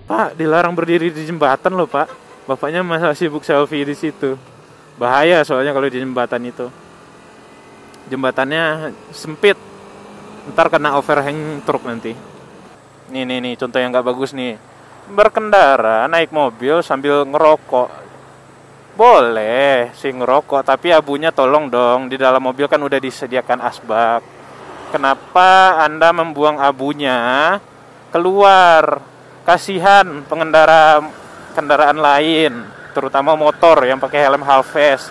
Pak, dilarang berdiri di jembatan loh, Pak. Bapaknya masih sibuk selfie di situ. Bahaya soalnya kalau di jembatan itu. Jembatannya sempit. Ntar kena overhang truk nanti. Nih, contoh yang nggak bagus nih. Berkendara, naik mobil sambil ngerokok. Boleh sih ngerokok, tapi abunya tolong dong. Di dalam mobil kan udah disediakan asbak. Kenapa Anda membuang abunya keluar? Kasihan pengendara kendaraan lain, terutama motor yang pakai helm half face.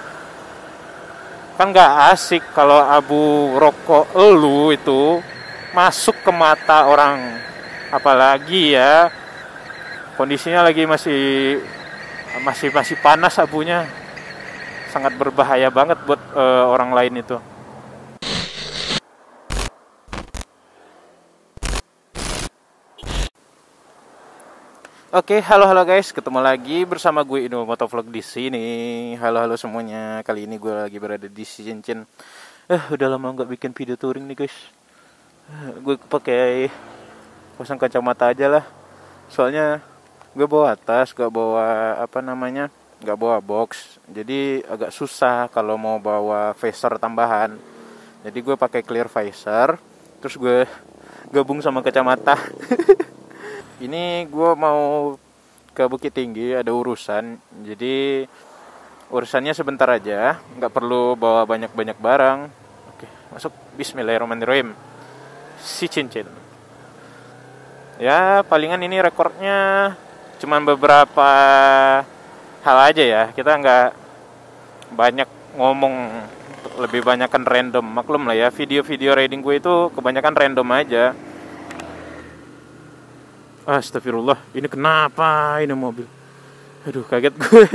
Kan nggak asik kalau abu rokok elu itu masuk ke mata orang. Apalagi ya kondisinya lagi masih panas abunya. Sangat berbahaya banget buat orang lain itu. Oke, halo guys, ketemu lagi bersama gue Inu Motovlog di sini. Halo semuanya. Kali ini gue lagi berada di Cincin. Udah lama nggak bikin video touring nih guys. Gue pakai pasang kacamata aja lah. Soalnya gue bawa tas, gak bawa nggak bawa box. Jadi agak susah kalau mau bawa visor tambahan. Jadi gue pakai clear visor, terus gue gabung sama kacamata. Ini gue mau ke Bukit Tinggi, ada urusan. Jadi urusannya sebentar aja, nggak perlu bawa banyak barang. Oke, masuk. Bismillahirrahmanirrahim. Si Cincin. Ya, palingan ini rekornya cuman beberapa hal aja ya. Kita nggak banyak ngomong, lebih banyak kan random. Maklum lah ya, video-video riding gue itu kebanyakan random aja. Astagfirullah, ini kenapa ini mobil? Aduh, kaget gue.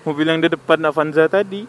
Mobil yang di depan Avanza tadi.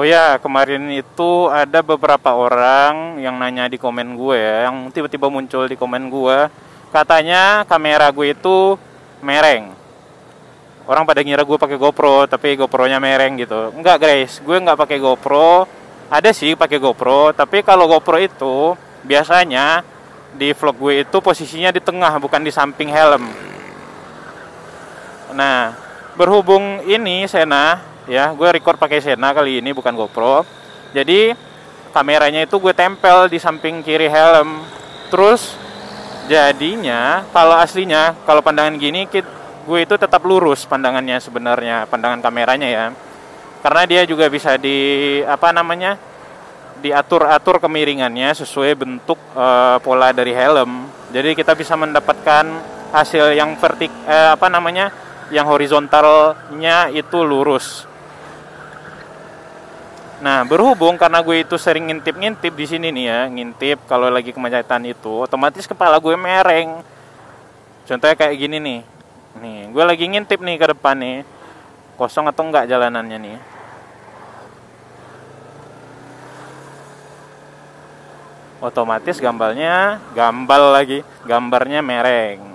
Oh ya, kemarin itu ada beberapa orang yang nanya di komen gue ya, yang tiba-tiba muncul di komen gue. Katanya kamera gue itu mereng. Orang pada ngira gue pakai GoPro, tapi GoPro-nya mereng gitu. Enggak guys, gue nggak pakai GoPro. Ada sih pakai GoPro, tapi kalau GoPro itu biasanya di vlog gue itu posisinya di tengah, bukan di samping helm. Nah, berhubung ini Sena, ya, gue record pakai Sena kali ini, bukan GoPro. Jadi kameranya itu gue tempel di samping kiri helm. Terus Jadinya kalau aslinya, kalau pandangan gini gue itu tetap lurus pandangannya sebenarnya, pandangan kameranya ya. Karena dia juga bisa diatur-atur kemiringannya sesuai bentuk pola dari helm. Jadi kita bisa mendapatkan hasil yang yang horizontalnya itu lurus. Nah, berhubung karena gue itu sering ngintip-ngintip di sini nih ya, ngintip kalau lagi kemacetan itu, otomatis kepala gue mereng. Contohnya kayak gini nih. Nih, gue lagi ngintip nih ke depan nih. Kosong atau enggak jalanannya nih. Otomatis gambarnya mereng.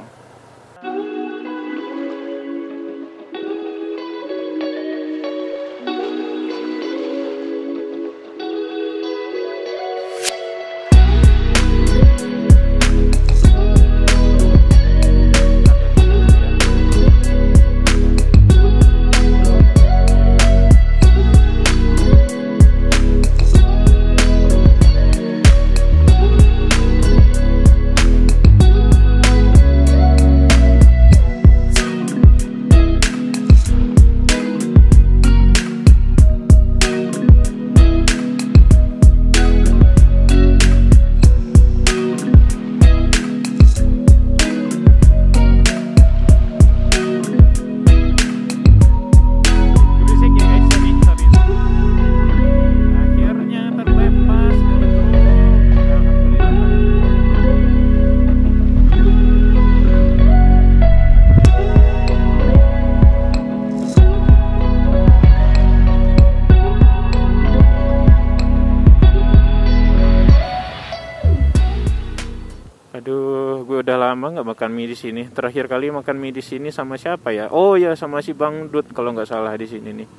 Aduh, gue udah lama nggak makan mie di sini. Terakhir kali makan mie di sini sama siapa ya? Oh ya, sama si Bang Dut kalau nggak salah di sini nih.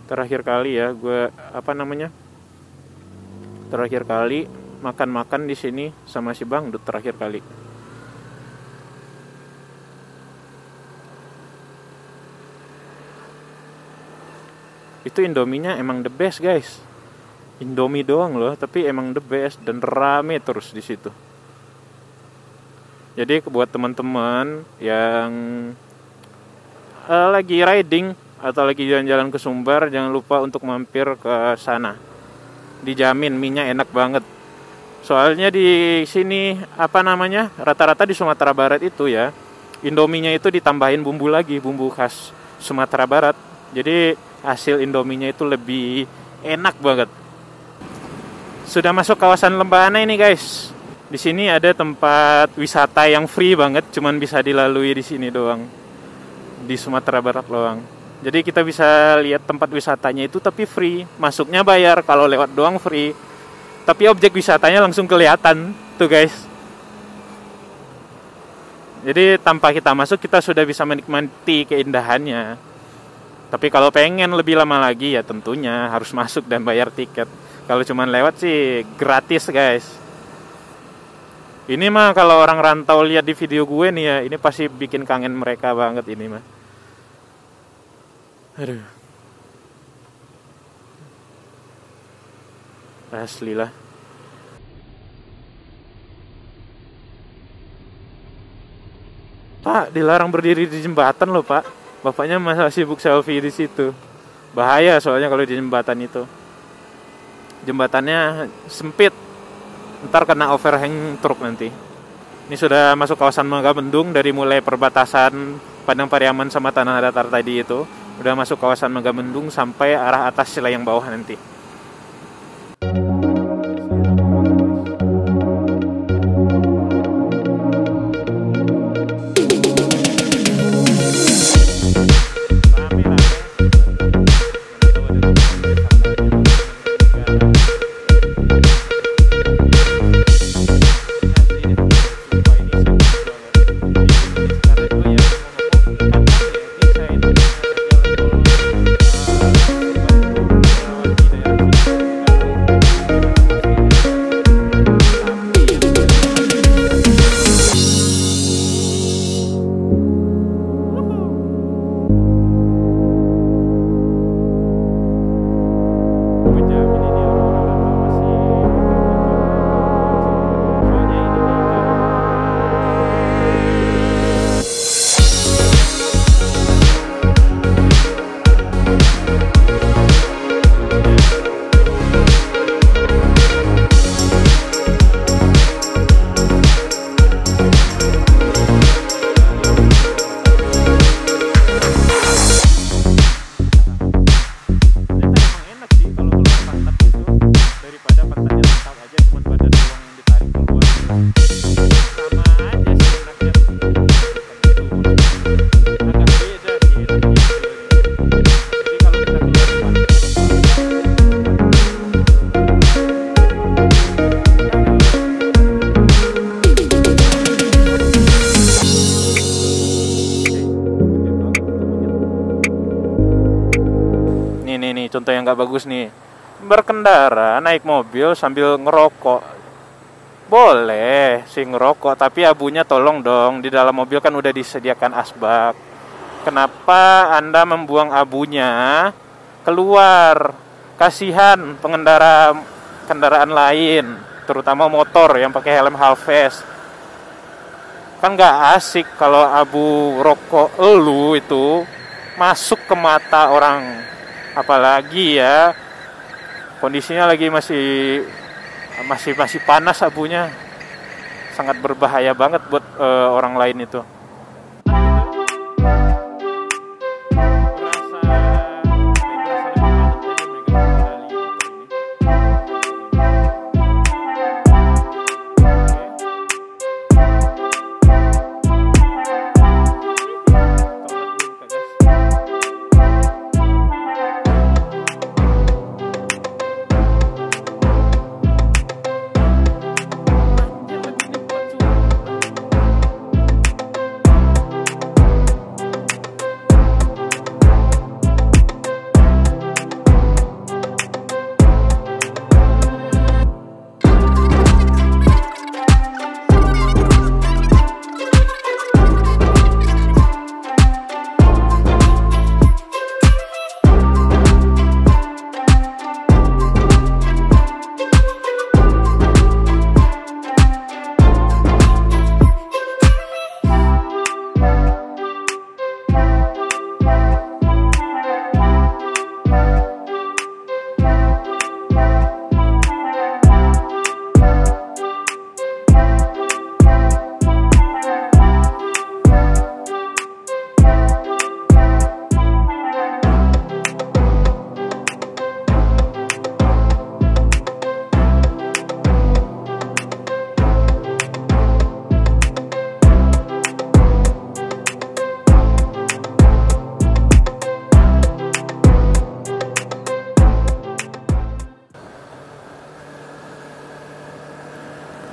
Terakhir kali ya, gue Terakhir kali makan di sini sama si Bang Dut terakhir kali. Itu Indominya emang the best, guys. Indomie doang loh, tapi emang the best dan rame terus di situ. Jadi buat teman-teman yang lagi riding atau lagi jalan-jalan ke Sumbar, jangan lupa untuk mampir ke sana. Dijamin mie-nya enak banget. Soalnya di sini rata-rata di Sumatera Barat itu ya, Indominya itu ditambahin bumbu lagi, bumbu khas Sumatera Barat. Jadi hasil Indominya itu lebih enak banget. Sudah masuk kawasan Lembana ini, guys. Di sini ada tempat wisata yang free banget, cuman bisa dilalui di sini doang. Di Sumatera Barat doang. Jadi kita bisa lihat tempat wisatanya itu tapi free. Masuknya bayar, kalau lewat doang free. Tapi objek wisatanya langsung kelihatan tuh, guys. Jadi tanpa kita masuk kita sudah bisa menikmati keindahannya. Tapi kalau pengen lebih lama lagi ya tentunya harus masuk dan bayar tiket. Kalau cuman lewat sih gratis, guys. Ini mah kalau orang rantau lihat di video gue nih ya, ini pasti bikin kangen mereka banget ini mah. Aduh. Asli lah. Pak, dilarang berdiri di jembatan loh, Pak. Bapaknya masih sibuk selfie di situ. Bahaya soalnya kalau di jembatan itu. Jembatannya sempit. Ntar kena overhang truk nanti. Ini sudah masuk kawasan Megamendung, dari mulai perbatasan Padang Pariaman sama Tanah Datar tadi itu. Udah masuk kawasan Megamendung sampai arah atas Cilayang bawah nanti. Daerah nggak bagus nih. Berkendara naik mobil sambil ngerokok. Boleh sih ngerokok, tapi abunya tolong dong, di dalam mobil kan udah disediakan asbak. Kenapa Anda membuang abunya keluar? Kasihan pengendara kendaraan lain, terutama motor yang pakai helm half face. Kan nggak asik kalau abu rokok elu itu masuk ke mata orang, apalagi ya kondisinya lagi masih panas abunya, sangat berbahaya banget buat orang lain itu.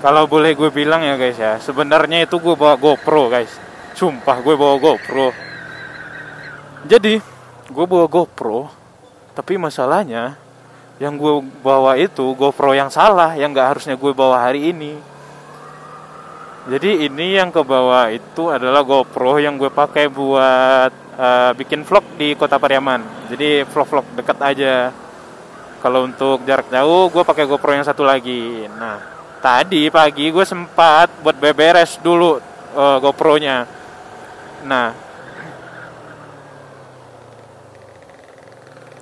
Kalau boleh gue bilang ya guys ya, sebenarnya itu gue bawa GoPro guys. Sumpah gue bawa GoPro. Jadi gue bawa GoPro, tapi masalahnya yang gue bawa itu GoPro yang salah, yang gak harusnya gue bawa hari ini. Jadi ini yang ke bawah itu adalah GoPro yang gue pakai buat bikin vlog di Kota Pariaman. Jadi vlog-vlog dekat aja. Kalau untuk jarak jauh gue pakai GoPro yang satu lagi. Nah, tadi pagi gue sempat buat beberes dulu GoPro-nya. Nah,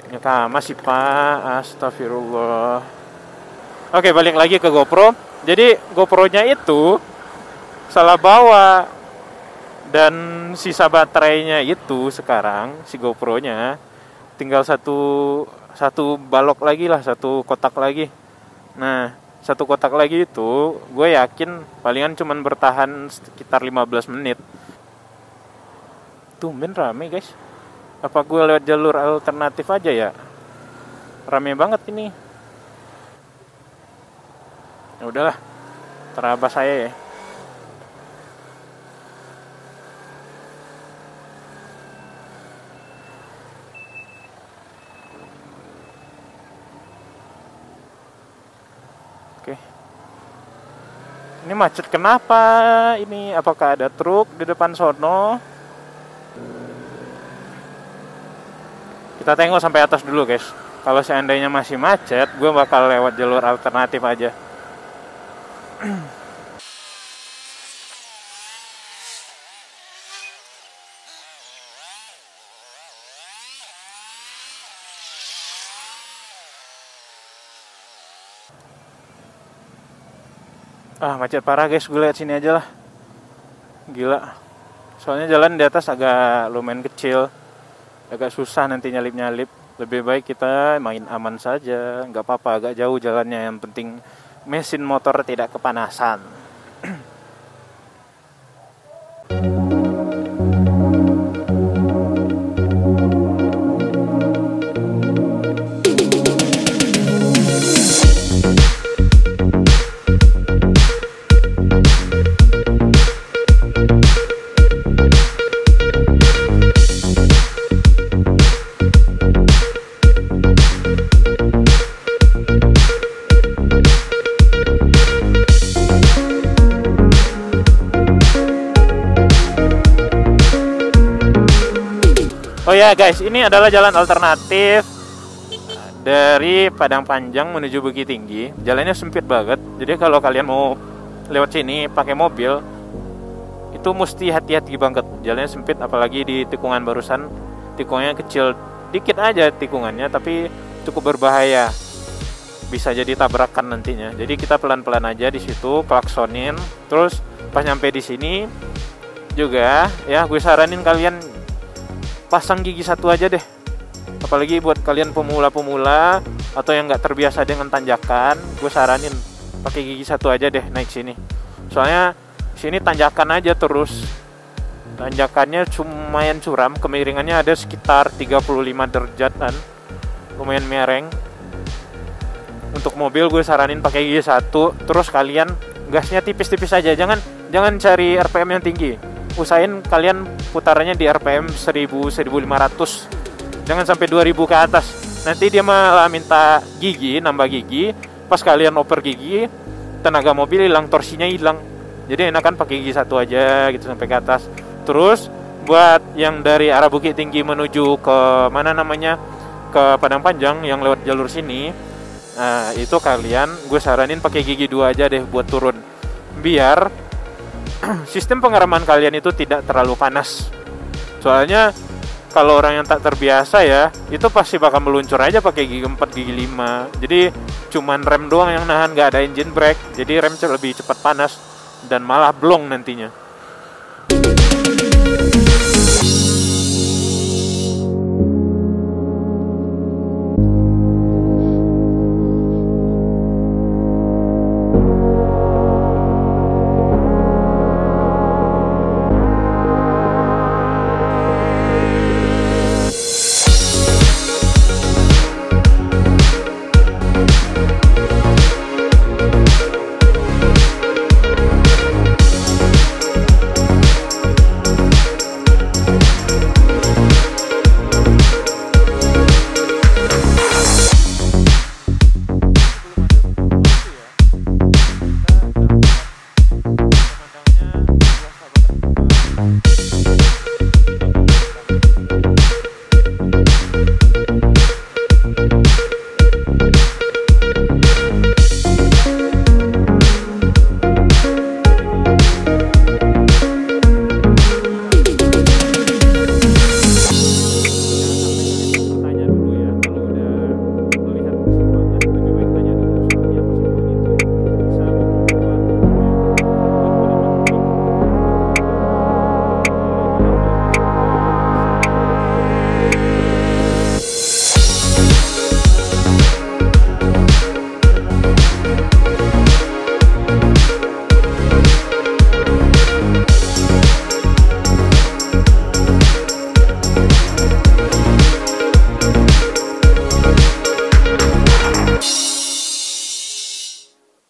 ya masih Pak, astagfirullah. Oke, balik lagi ke GoPro. Jadi GoPro-nya itu salah bawa, dan sisa baterainya itu sekarang si GoPro-nya tinggal satu balok lagi lah, satu kotak lagi. Nah, satu kotak lagi itu gue yakin palingan cuman bertahan sekitar 15 menit. Tumben rame guys. Apa gue lewat jalur alternatif aja ya? Rame banget ini. Ya udahlah, terabas saya ya. Oke. Ini macet kenapa? Ini apakah ada truk di depan sono? Kita tengok sampai atas dulu guys. Kalau seandainya masih macet, gue bakal lewat jalur alternatif aja. Macet parah guys, gue lihat sini aja lah. Gila. Soalnya jalan di atas agak lumayan kecil, agak susah nanti nyalip-nyalip. Lebih baik kita main aman saja, nggak apa-apa agak jauh jalannya, yang penting mesin motor tidak kepanasan. ya guys, ini adalah jalan alternatif dari Padang Panjang menuju Bukit Tinggi. Jalannya sempit banget, jadi kalau kalian mau lewat sini pakai mobil itu mesti hati-hati banget. Jalannya sempit, apalagi di tikungan barusan. Tikungannya kecil dikit aja tikungannya, tapi cukup berbahaya, bisa jadi tabrakan nantinya. Jadi kita pelan-pelan aja di situ, klaksonin. Terus pas nyampe di sini juga ya, gue saranin kalian pasang gigi satu aja deh. Apalagi buat kalian pemula-pemula atau yang nggak terbiasa dengan tanjakan, gue saranin pakai gigi satu aja deh naik sini. Soalnya sini tanjakan aja terus. Tanjakannya lumayan curam, kemiringannya ada sekitar 35 derajatan, lumayan miring. Untuk mobil gue saranin pakai gigi satu. Terus kalian gasnya tipis-tipis aja, jangan cari RPM yang tinggi. Usahain kalian putarannya di RPM 1000-1500. Jangan sampai 2000 ke atas. Nanti dia malah minta gigi, nambah gigi. Pas kalian oper gigi, tenaga mobil hilang, torsinya hilang. Jadi enakan pakai gigi satu aja gitu sampai ke atas. Terus buat yang dari arah Bukit Tinggi menuju ke mana namanya, ke Padang Panjang yang lewat jalur sini, nah itu kalian gue saranin pakai gigi dua aja deh buat turun, biar sistem pengereman kalian itu tidak terlalu panas. Soalnya kalau orang yang tak terbiasa ya, itu pasti bakal meluncur aja pakai gigi 4, gigi 5. Jadi cuman rem doang yang nahan, gak ada engine brake. Jadi rem lebih cepat panas dan malah blong nantinya.